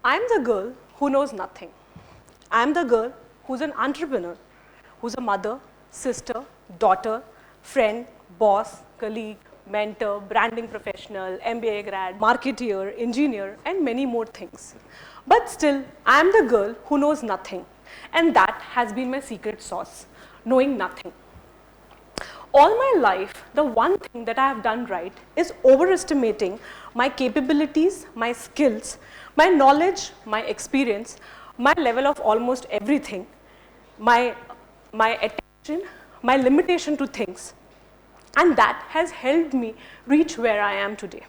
I'm the girl who knows nothing. I'm the girl who's an entrepreneur, who's a mother, sister, daughter, friend, boss, colleague, mentor, branding professional, MBA grad, marketeer, engineer, and many more things. But still, I'm the girl who knows nothing. And that has been my secret sauce, knowing nothing. All my life, the one thing that I have done right is overestimating my capabilities, my skills, my knowledge, my experience, my level of almost everything, my attention, my limitation to things. And that has helped me reach where I am today.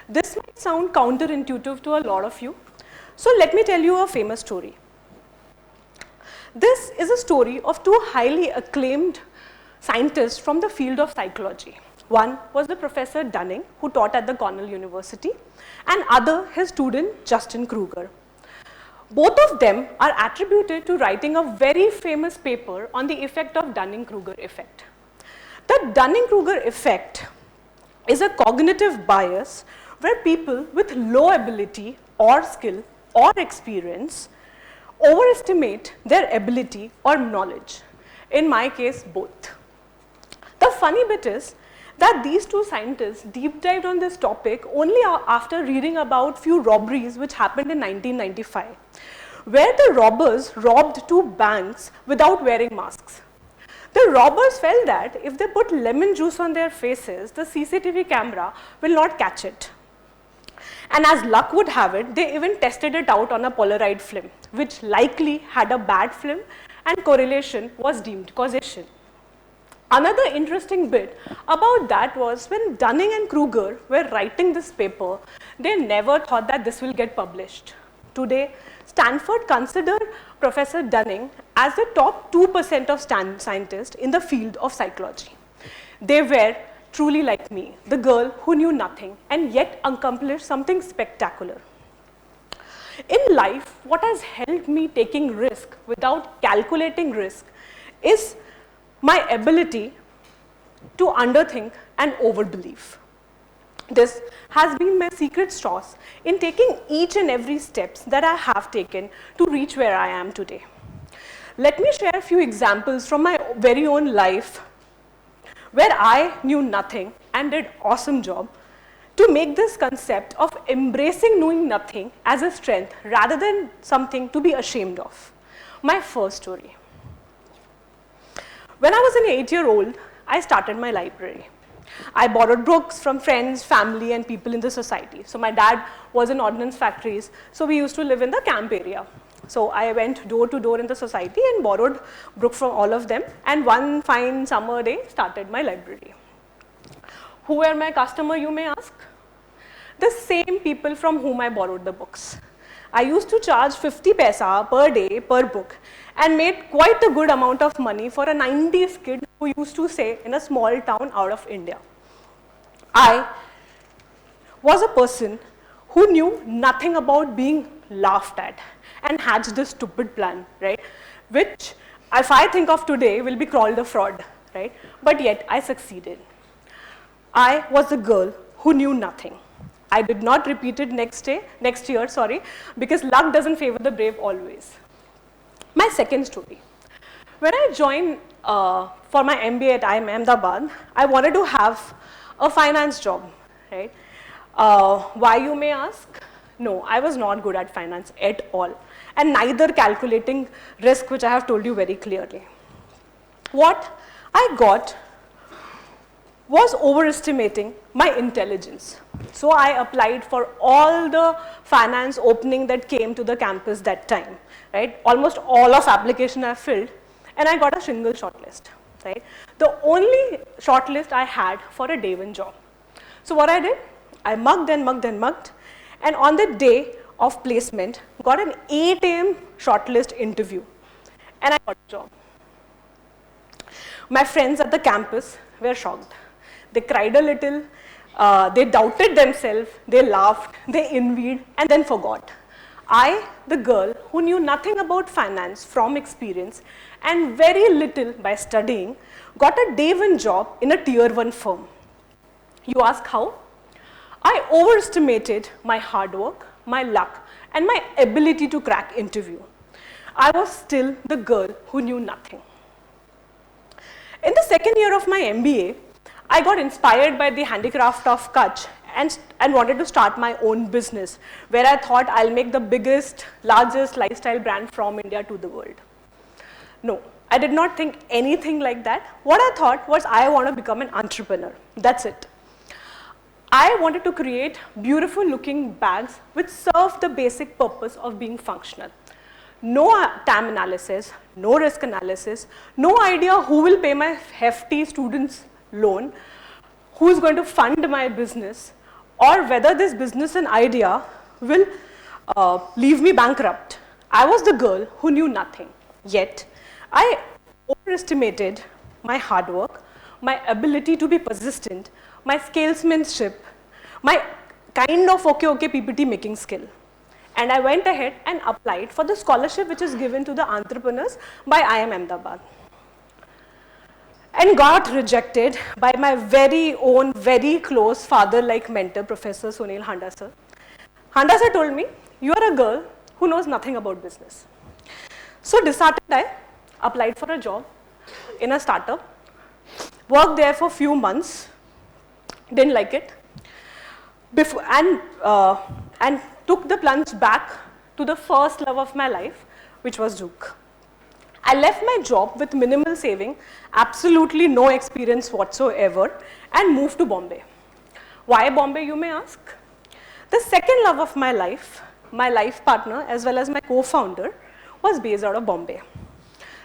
This might sound counterintuitive to a lot of you. So let me tell you a famous story. This is a story of two highly acclaimed scientists from the field of psychology. One was the Professor Dunning, who taught at the Cornell University, and other his student Justin Kruger. Both of them are attributed to writing a very famous paper on the effect of Dunning-Kruger effect. The Dunning-Kruger effect is a cognitive bias where people with low ability or skill or experience overestimate their ability or knowledge. In my case, both. The funny bit is that these two scientists deep dived on this topic only after reading about few robberies which happened in 1995, where the robbers robbed two banks without wearing masks. The robbers felt that if they put lemon juice on their faces, the CCTV camera will not catch it. And as luck would have it, they even tested it out on a Polaroid film, which likely had a bad film, and correlation was deemed causation. Another interesting bit about that was when Dunning and Kruger were writing this paper, they never thought that this will get published. Today, Stanford considered Professor Dunning as the top 2% of scientists in the field of psychology. They were truly like me, the girl who knew nothing and yet accomplished something spectacular. In life, what has helped me taking risk without calculating risk is my ability to underthink and overbelieve. This has been my secret sauce in taking each and every steps that I have taken to reach where I am today. Let me share a few examples from my very own life where I knew nothing and did awesome job to make this concept of embracing knowing nothing as a strength rather than something to be ashamed of. My first story. When I was an 8-year-old, I started my library. I borrowed books from friends, family, and people in the society. So my dad was in ordnance factories, so we used to live in the camp area. So I went door to door in the society and borrowed books from all of them, and one fine summer day started my library. Who were my customer, you may ask? The same people from whom I borrowed the books. I used to charge 50 paisa per day per book and made quite a good amount of money for a 90s kid who used to stay in a small town out of India. I was a person who knew nothing about being laughed at and hatched this stupid plan, right? Which, if I think of today, will be called a fraud, right? But yet, I succeeded. I was the girl who knew nothing. I did not repeat it next year, because luck doesn't favor the brave always. My second story. When I joined for my MBA at IIM Ahmedabad, I wanted to have a finance job, right? Why, you may ask? No, I was not good at finance at all, and neither calculating risk, which I have told you very clearly. What I got was overestimating my intelligence. So I applied for all the finance opening that came to the campus that time, right? Almost all of application I filled, and I got a single shortlist, right? The only shortlist I had for a day one job. So what I did, I mugged and mugged and mugged, and on the day of placement, got an 8 AM shortlist interview, and I got a job. My friends at the campus were shocked. They cried a little, they doubted themselves, they laughed, they envied, and then forgot. I, the girl who knew nothing about finance from experience and very little by studying, got a day one job in a tier 1 firm. You ask how? I overestimated my hard work, my luck, and my ability to crack interview. I was still the girl who knew nothing. In the second year of my MBA, I got inspired by the handicraft of Kutch and wanted to start my own business, where I thought I'll make the biggest, largest lifestyle brand from India to the world. No, I did not think anything like that. What I thought was I want to become an entrepreneur. That's it. I wanted to create beautiful looking bags which serve the basic purpose of being functional. No TAM analysis, no risk analysis, no idea who will pay my hefty student's loan, who is going to fund my business, or whether this business and idea will leave me bankrupt. I was the girl who knew nothing. Yet, I overestimated my hard work, my ability to be persistent, my salesmanship, my kind of okay PPT making skill. And I went ahead and applied for the scholarship which is given to the entrepreneurs by IIM Ahmedabad. And got rejected by my very own, very close father-like mentor, Professor Sunil Handa sir. Handa sir told me, you are a girl who knows nothing about business. So disheartened, I applied for a job in a startup, worked there for a few months, didn't like it, and took the plunge back to the first love of my life, which was Zook. I left my job with minimal saving, absolutely no experience whatsoever, and moved to Bombay. Why Bombay, you may ask? The second love of my life partner, as well as my co-founder, was based out of Bombay.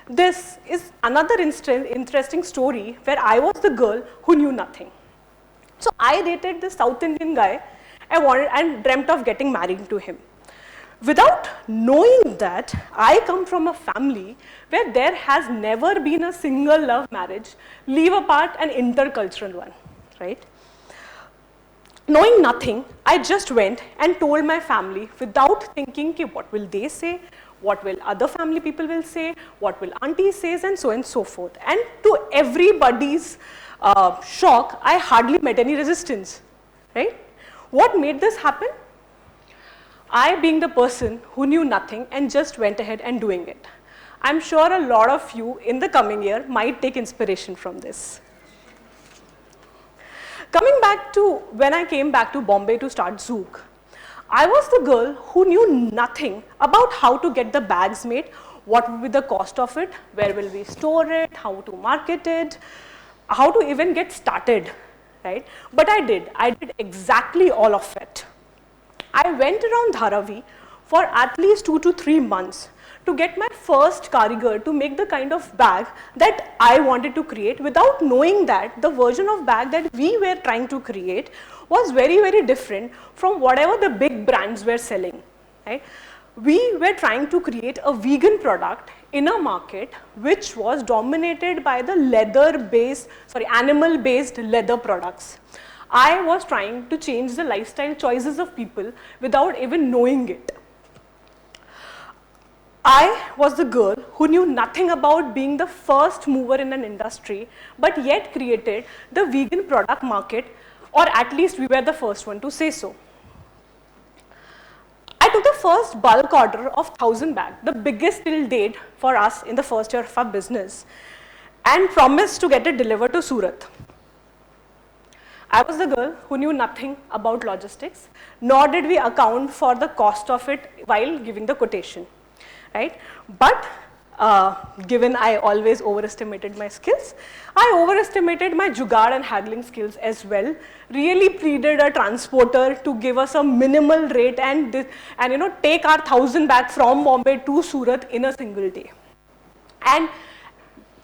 This is another interesting story where I was the girl who knew nothing. So I dated this South Indian guy and dreamt of getting married to him. Without knowing that, I come from a family where there has never been a single love marriage, leave apart an intercultural one, right? Knowing nothing, I just went and told my family without thinking, what will they say, what will other family people will say, what will auntie says, and so forth. And to everybody's shock, I hardly met any resistance, right? What made this happen? I being the person who knew nothing and just went ahead and doing it. I'm sure a lot of you in the coming year might take inspiration from this. Coming back to when I came back to Bombay to start Zook, I was the girl who knew nothing about how to get the bags made, what would be the cost of it, where will we store it, how to market it, how to even get started, right? But I did exactly all of it. I went around Dharavi for at least 2 to 3 months to get my first karigar to make the kind of bag that I wanted to create, without knowing that the version of bag that we were trying to create was very, very different from whatever the big brands were selling, right? We were trying to create a vegan product in a market which was dominated by the animal-based leather products. I was trying to change the lifestyle choices of people without even knowing it. I was the girl who knew nothing about being the first mover in an industry, but yet created the vegan product market, or at least we were the first one to say so. I took the first bulk order of 1,000 bags, the biggest till date for us in the first year of our business, and promised to get it delivered to Surat. I was the girl who knew nothing about logistics, nor did we account for the cost of it while giving the quotation, right? But given I always overestimated my skills, I overestimated my jugaad and haggling skills as well. Really pleaded a transporter to give us a minimal rate and take our 1,000 bags from Bombay to Surat in a single day.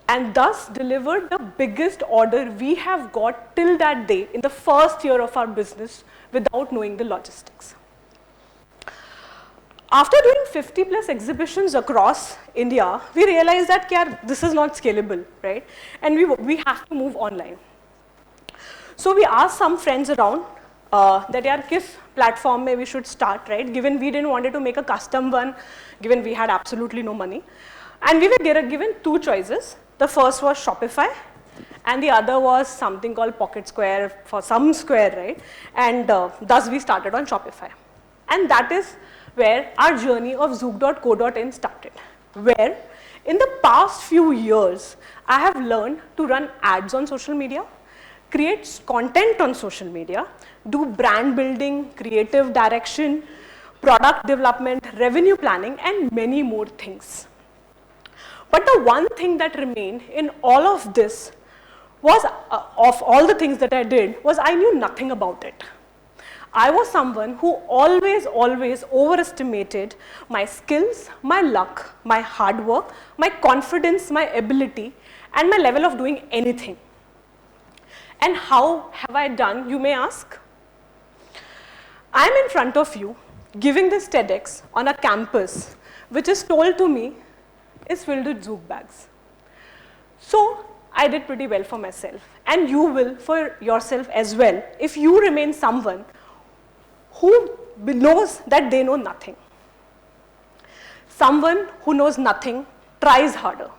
And thus delivered the biggest order we have got till that day in the first year of our business without knowing the logistics. After doing 50 plus exhibitions across India, we realized that this is not scalable, right? And we have to move online. So we asked some friends around that kis platform mein we should start, right? Given we didn't want to make a custom one, given we had absolutely no money. And we were given 2 choices. The first was Shopify, and the other was something called Pocket Square for some square, right? And thus we started on Shopify. And that is where our journey of Zook.co.in started, where in the past few years, I have learned to run ads on social media, create content on social media, do brand building, creative direction, product development, revenue planning, and many more things. But the one thing that remained in all of this was, of all the things that I did, was I knew nothing about it. I was someone who always overestimated my skills, my luck, my hard work, my confidence, my ability, and my level of doing anything. And how have I done, you may ask? I am in front of you giving this TEDx on a campus which is told to me is filled with Zook bags. So I did pretty well for myself, and you will for yourself as well if you remain someone who knows that they know nothing. Someone who knows nothing tries harder.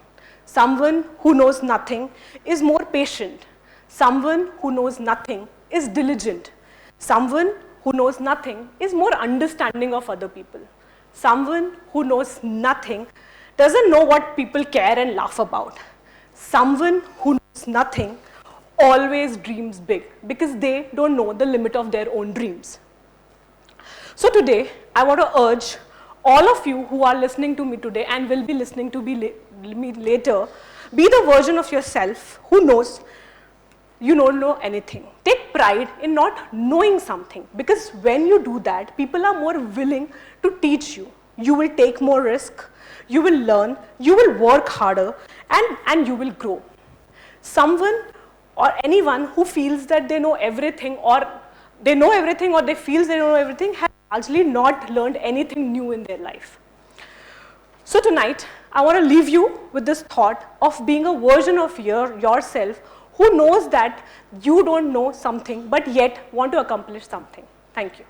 Someone who knows nothing is more patient. Someone who knows nothing is diligent. Someone who knows nothing is more understanding of other people. Someone who knows nothing doesn't know what people care and laugh about. Someone who knows nothing always dreams big because they don't know the limit of their own dreams. So today, I want to urge all of you who are listening to me today and will be listening to me later, be the version of yourself who knows you don't know anything. Take pride in not knowing something, because when you do that, people are more willing to teach you. You will take more risk, you will learn, you will work harder, and you will grow. Someone or anyone who feels that they know everything or they feel they know everything has largely not learned anything new in their life. So tonight, I want to leave you with this thought of being a version of yourself who knows that you don't know something but yet want to accomplish something. Thank you.